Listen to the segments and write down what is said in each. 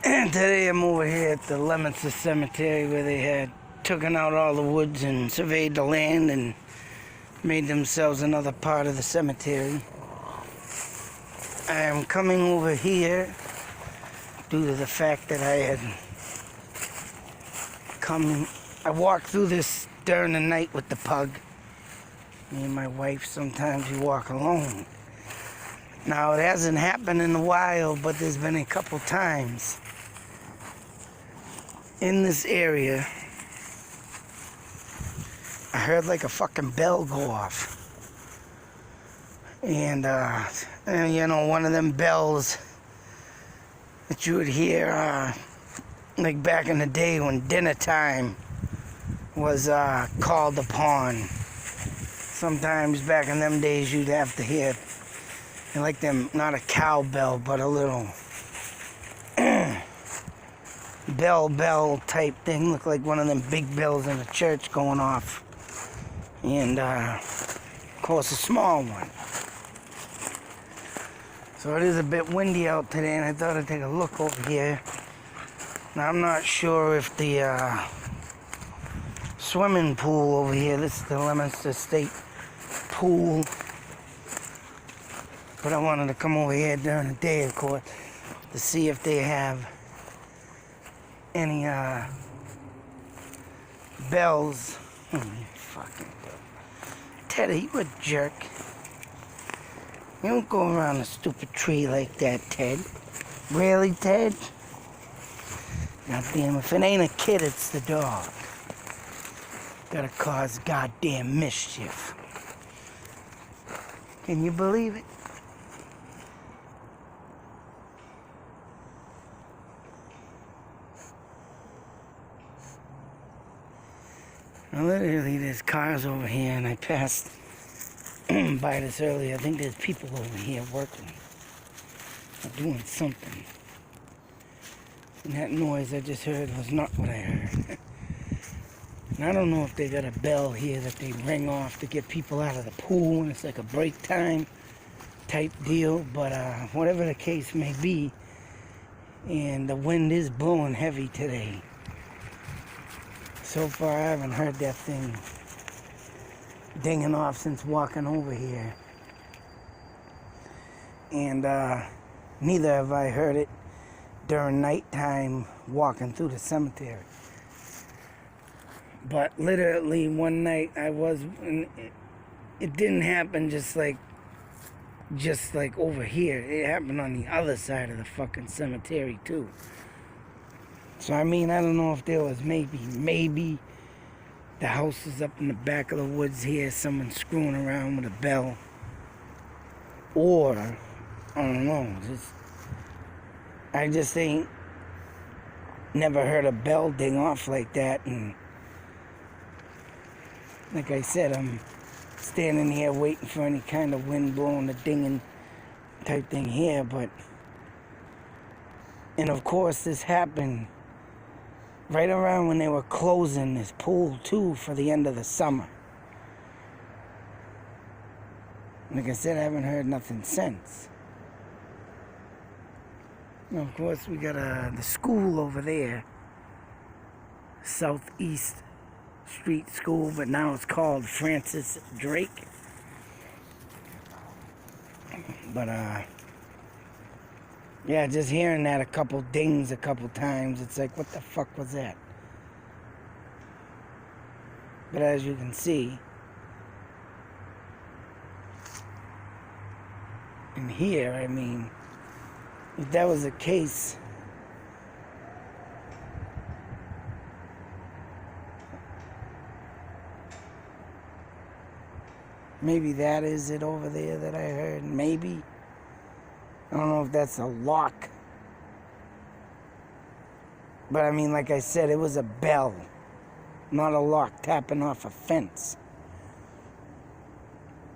And today I'm over here at the Leominster Cemetery where they had taken out all the woods and surveyed the land and made themselves another part of the cemetery. I am coming over here due to the fact that I walked through this during the night with the pug. Me and my wife, sometimes we walk alone. Now it hasn't happened in a while, but there's been a couple times in this area I heard like a fucking bell go off. And you know, one of them bells that you would hear like back in the day when dinner time was called upon. Sometimes back in them days you'd have to hear like them, not a cowbell, but a little bell type thing. Looked like one of them big bells in the church going off. And of course a small one. So it is a bit windy out today, and I thought I'd take a look over here. Now I'm not sure if the swimming pool over here, this is the Leominster State Pool, but I wanted to come over here during the day, of course, to see if they have any bells. Oh, you fucking Teddy, you a jerk. You don't go around a stupid tree like that, Ted. Really, Ted? Goddamn, if it ain't a kid, it's the dog. Gotta cause goddamn mischief. Can you believe it? Now, literally, there's cars over here, and I passed by this earlier. I think there's people over here working or doing something. And that noise I just heard was not what I heard. And I don't know if they got a bell here that they ring off to get people out of the pool, and it's like a break time type deal, but whatever the case may be, and the wind is blowing heavy today. So far I haven't heard that thing dinging off since walking over here. And neither have I heard it during nighttime walking through the cemetery. But literally one night it didn't happen just like over here. It happened on the other side of the fucking cemetery too. So I mean, I don't know if there was maybe the house is up in the back of the woods here, someone screwing around with a bell, or I don't know, I just ain't never heard a bell ding off like that. And like I said, I'm standing here waiting for any kind of wind blowing the dinging type thing here, and of course this happened right around when they were closing this pool too for the end of the summer. Like I said, I haven't heard nothing since. Now, of course, we got the school over there, Southeast Street School, but now it's called Francis Drake. But yeah, just hearing that a couple dings a couple times, it's like, what the fuck was that? But as you can see, in here, I mean, if that was the case, maybe that is it over there that I heard. Maybe. I don't know if that's a lock. But I mean, like I said, it was a bell, not a lock tapping off a fence.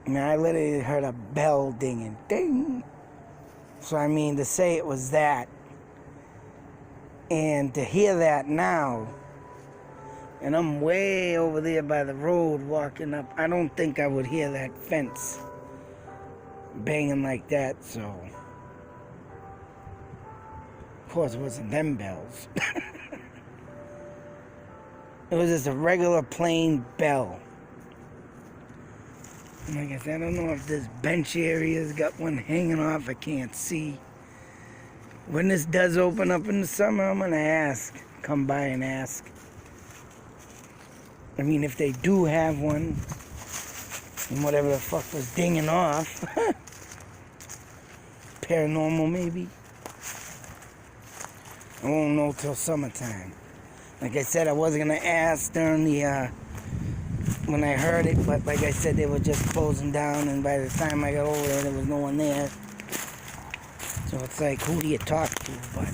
I mean, I literally heard a bell dinging. Ding! So I mean, to say it was that, and to hear that now, and I'm way over there by the road walking up, I don't think I would hear that fence banging like that, so course, it wasn't them bells. It was just a regular plain bell. And like I said, I don't know if this bench area's got one hanging off. I can't see. When this does open up in the summer, I'm gonna ask. Come by and ask. I mean, if they do have one, and whatever the fuck was dinging off, paranormal maybe. I won't know till summertime. Like I said, I wasn't gonna ask during the when I heard it, but like I said, they were just closing down, and by the time I got over there was no one there. So it's like, who do you talk to? But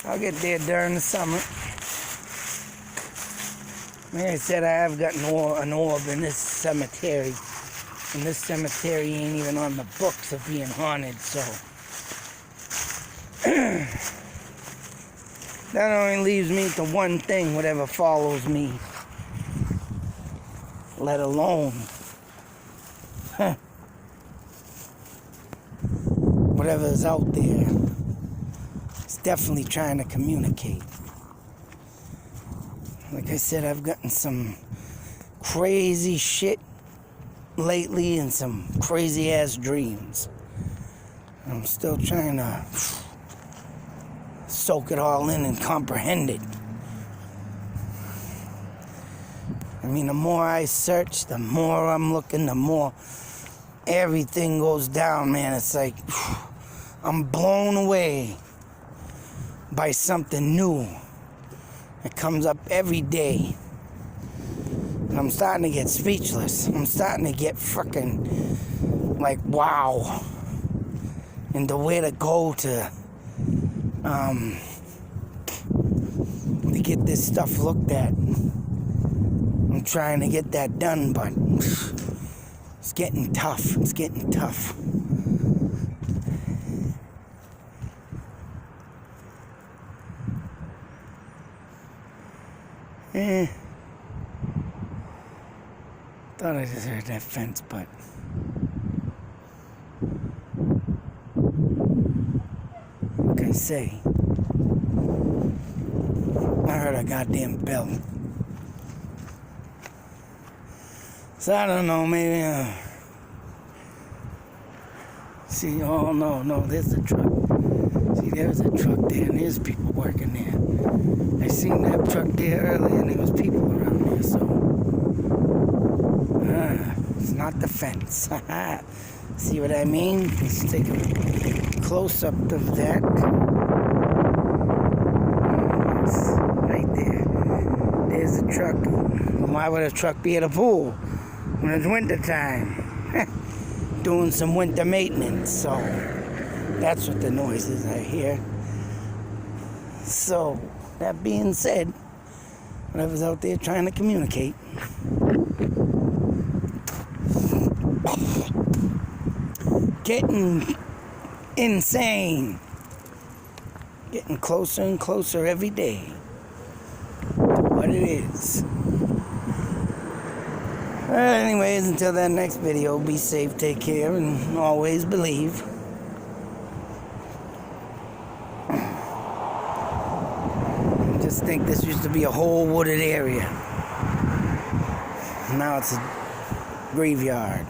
I'll get there during the summer. Like I said, I have got an orb in this cemetery. And this cemetery ain't even on the books of being haunted, so. That only leaves me to one thing, whatever follows me. Let alone whatever's out there. It's definitely trying to communicate. Like I said, I've gotten some crazy shit lately and some crazy ass dreams. I'm still trying to soak it all in and comprehend it. I mean, the more I search, the more I'm looking, the more everything goes down, man. It's like I'm blown away by something new. It comes up every day. And I'm starting to get speechless. I'm starting to get freaking like, wow. And the way to go to get this stuff looked at. I'm trying to get that done, but it's getting tough. It's getting tough. Thought I just heard that fence, but what can I say? I heard a goddamn bell. So I don't know, maybe, see, oh, no, there's a truck. See, there's a truck there, and there's people working there. I seen that truck there earlier, and there was people around there, so. It's not the fence. See what I mean? Let's take a close-up of that. It's right there. There's a truck. Why would a truck be at a pool when it's winter time? Doing some winter maintenance, so that's what the noise is I hear. So, that being said, whatever's out there trying to communicate, getting insane, getting closer and closer every day to what it is. Anyways, until that next video, be safe, take care, and always believe. Just think this used to be a whole wooded area. Now it's a graveyard.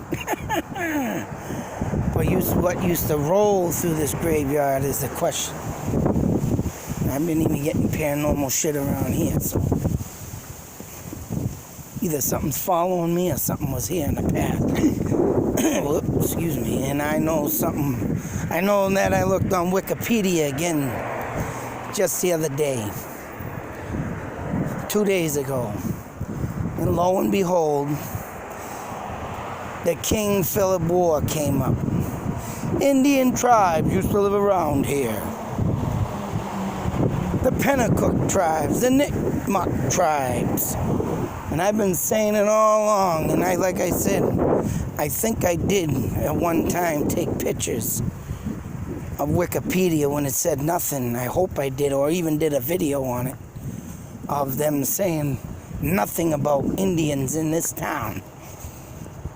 What used to roll through this graveyard is the question. I've been even getting paranormal shit around here, so either something's following me or something was here in the past. Whoops, excuse me. And I know something. I know that I looked on Wikipedia again just the other day. 2 days ago. And lo and behold, the King Philip War came up. Indian tribes used to live around here. The Pennacook tribes, the Nipmuc tribes. And I've been saying it all along, and like I said, I think I did at one time take pictures of Wikipedia when it said nothing. I hope I did, or even did a video on it, of them saying nothing about Indians in this town.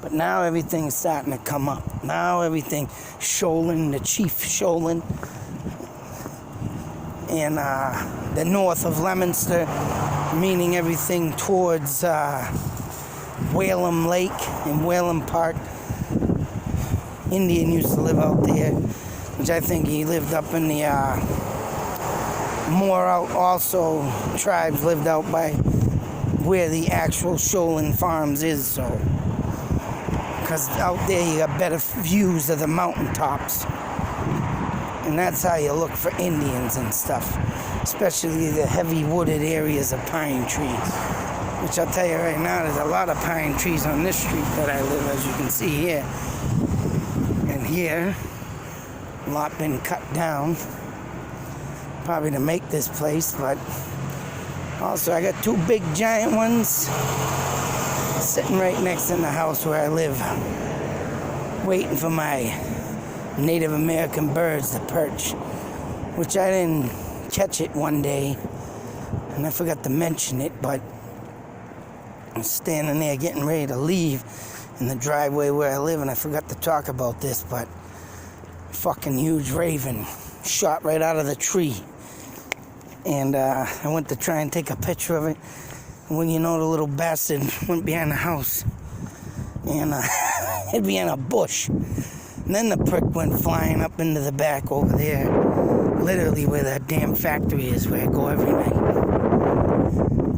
But now everything's starting to come up. Now everything, Sholin, the Chief Sholin, and the north of Leominster, meaning everything towards Whalum Lake and Whalum Park. Indian used to live out there, which I think he lived up in the more out also tribes lived out by where the actual Shoalin Farms is, so because out there you got better views of the mountaintops, and that's how you look for Indians and stuff, especially the heavy wooded areas of pine trees, which I'll tell you right now, there's a lot of pine trees on this street that I live, as you can see here. And here, a lot been cut down, probably to make this place, but also I got 2 big giant ones sitting right next in the house where I live, waiting for my Native American birds to perch, which I didn't catch it one day, and I forgot to mention it, but I'm standing there getting ready to leave in the driveway where I live, and I forgot to talk about this, but fucking huge raven shot right out of the tree. And I went to try and take a picture of it, and when you know, the little bastard went behind the house, and hid behind a bush. And then the prick went flying up into the back over there, literally where that damn factory is, where I go every night.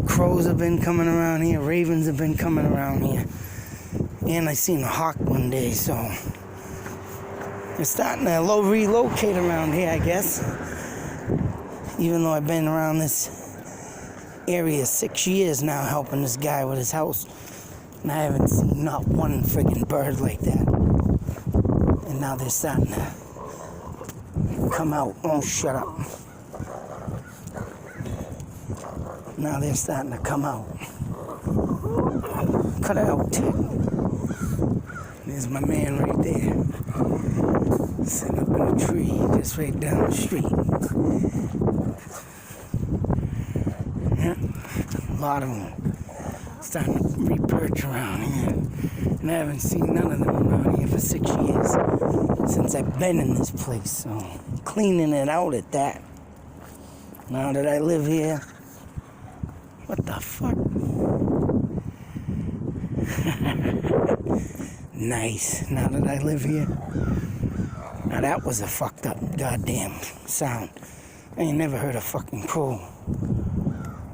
Crows have been coming around here, ravens have been coming around here. And I seen a hawk one day, so they're starting to relocate around here, I guess. Even though I've been around this area 6 years now, helping this guy with his house, and I haven't seen not one friggin' bird like that. And now they're starting to come out. Oh, shut up. Now they're starting to come out. Cut it out, Ted. There's my man right there, sitting up in a tree, just right down the street. Yeah, a lot of them starting to re-perch around here. And I haven't seen none of them around here for 6 years, since I've been in this place, so cleaning it out at that. Now that I live here, what the fuck? Nice. Now that I live here. Now that was a fucked up goddamn sound. I ain't never heard a fucking crow.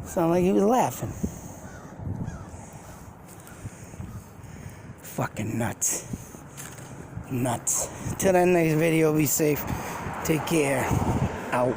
Sound like he was laughing. Fucking nuts. Nuts. Till that next video, be safe. Take care. Out.